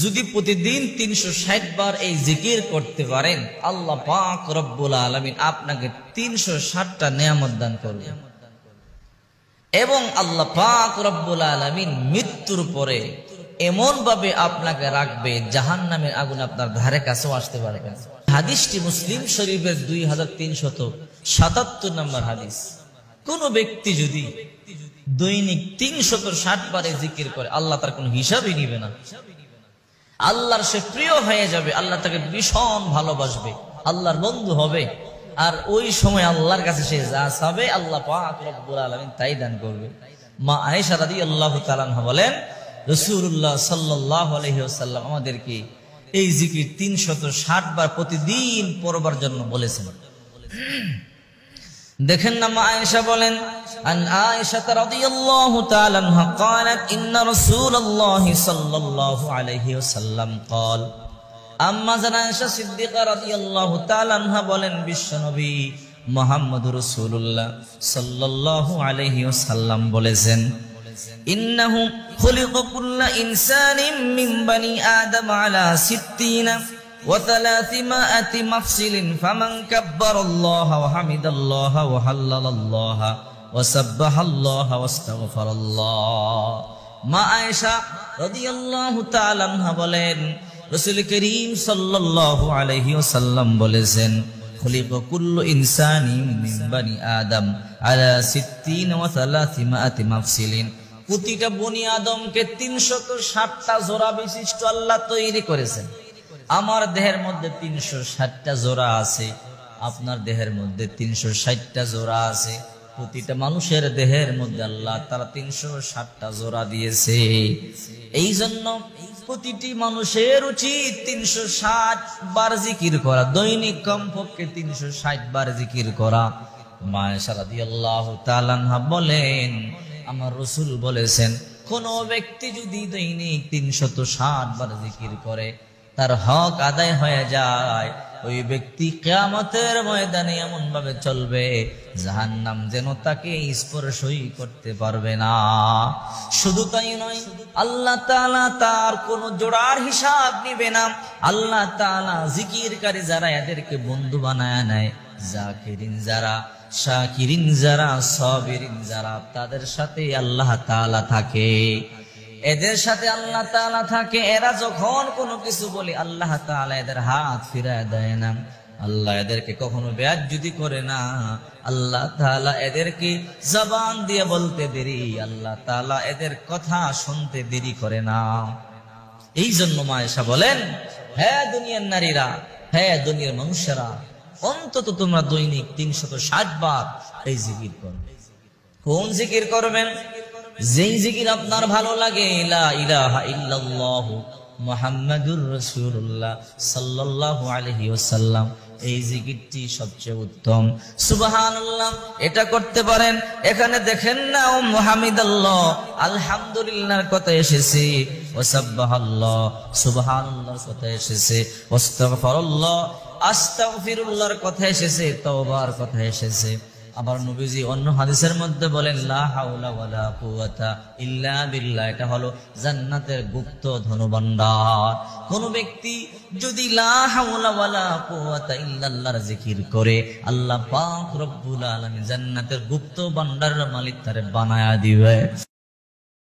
যদি প্রতিদিন 360 বার এই জিকির করতে পারেন, আল্লাহ পাক রব্বুল আলামিন আপনাকে 360টা নিয়ামত দান করবেন। এবং আল্লাহ পাক রব্বুল আলামিন মৃত্যুর পরে এমন ভাবে আপনাকে রাখবে, জাহান্নামের আগুন আপনার ধারে কাছেও আসতে পারবে না। হাদিসটি মুসলিম শরীফের 2377 নম্বর হাদিস। কোন ব্যক্তি যদি দৈনিক 360 বারে জিকির করে, আল্লাহ তার কোনো হিসাবই নিবে না। আল্লাহর সে প্রিয় হয়ে যাবে, আল্লাহ তাকে ভীষণ ভালোবাসবে, আল্লাহর বন্ধু হবে। আর ওই সময় আল্লাহর কাছে সে যা চাবে আল্লাহ পাক রব্বুল আলামিন তাই দান করবে। মা আয়েশা রাদিয়াল্লাহু তাআলা আনহা বলেন, রাসূলুল্লাহ সাল্লাল্লাহু আলাইহি ওয়াসাল্লাম আমাদেরকে এই জিকির 360 বার প্রতিদিন পড়বার জন্য বলেছেন। দেখেন না, মা আয়েশা বলেন, আন আয়েশা রাদিয়াল্লাহু তাআলা আনহা قالت ان رسول الله صلى الله عليه وسلم قال আম্মা জান আয়েশা সিদ্দিকা রাদিয়াল্লাহু তাআলা আনহা বলেন, বিশ্বনবী মুহাম্মদুর রাসূলুল্লাহ সাল্লাল্লাহু আলাইহি ওয়াসাল্লাম বলেছেন, ইন্নাহু খুলিকা কুল্লু ইনসানিন মিন বানি আদম আলা 60 وثلاثمائة مفصل فمن كبر الله وحمد الله وهلل الله وسبح الله واستغفر الله। মা আয়েশা রাদিয়াল্লাহু তাআলা আনহা বলেন, রাসূল করিম সাল্লাল্লাহু আলাইহি ওয়াসাল্লাম বলেছেন, খুলিকা কুল্লু ইনসানিন মিন বানি আদম আলা 60 ওয়া 300 মাফসিলিন। প্রতিটা বনি আদমকে 360টা জোড়া বিশিষ্ট আল্লাহ তৈরি করেছেন। আমার দেহের মধ্যে 360টা জোড়া আছে, আপনার দেহের মধ্যে 360টা জোড়া আছে। প্রতিটা মানুষের দেহের মধ্যে আল্লাহ তারা 360টা জোড়া দিয়েছে। এই জন্য প্রতিটি মানুষের উচিত 360 বার জিকির করা, দৈনিক কমপক্ষে 360 বার জিকির করা। মা আয়েশা রাদিয়াল্লাহু তাআলা আনহা বলেন, আমার রাসূল বলেছেন, কোন ব্যক্তি যদি দৈনিক 360 বার জিকির করে, তার হক আদায় হয়ে যায়, ওই ব্যক্তি কিয়ামতের ময়দানে এমন ভাবে চলবে জাহান্নাম যেন তাকে স্পর্শই করতে পারবে না। শুধু তাই নয়, আল্লাহ তাআলা তার কোন জোড়ার হিসাব নিবে না। আল্লাহ তাআলা জিকিরকারী যারা এদেরকে বন্ধু বানায় নেয়, জাকিরিন যারা, শাকিরিন যারা, সাবিরিন যারা, তাদের সাথে আল্লাহ তাআলা থাকে, এদের সাথে আল্লাহ তাআলা থাকে। এরা যখন কোনো কিছু বলে আল্লাহ তাআলা এদের হাত ফিরায় দেয় না, আল্লাহ এদেরকে কখনো বেয়াজ্জতি করে না। আল্লাহ তাআলা এদেরকে জবান দিয়ে বলতে দেরি, আল্লাহ তাআলা এদের কথা শুনতে দেরি করে না। এই জন্য মা আয়েশা বলেন, হে দুনিয়ার নারীরা, হে দুনিয়ার মানুষেরা, অন্তত তোমরা দৈনিক 360 বার এই জিকির করো। কোন জিকির করবেন? যেই জিকির আপনার ভালো লাগে, লা ইলাহা ইল্লাল্লাহ মুহাম্মাদুর রাসূলুল্লাহ সাল্লাল্লাহু আলাইহি ওয়াসাল্লাম, এই জিকিরটি সবচেয়ে উত্তম। সুবহানাল্লাহ এটা করতে পারেন। এখানে দেখেন না, ও মুহাম্মাদাল্লাহ, আলহামদুলিল্লাহর কথা এসেছে, ওয়াসাব্বাহাল্লাহ সুবহানাল্লাহর কথা এসেছে, ওয়াস্তাগফিরুল্লাহ আস্তাগফিরুল্লাহর কথা এসেছে, তওবার কথা এসেছে। আবার নবীজি অন্য হাদিসের মধ্যে বলেন, লা হাওলা ওয়ালা কুওয়াতা ইল্লা বিল্লাহ, এটা হলো জান্নাতের গুপ্ত ধনভাণ্ডার। কোন ব্যক্তি যদি লা হাওলা ওয়ালা কুওয়াতা ইল্লাল্লাহর জিকির করে, আল্লাহ পাক রব্বুল আলামিন জান্নাতের গুপ্ত ভাণ্ডারের মালিক তারে বানায়া দিবে।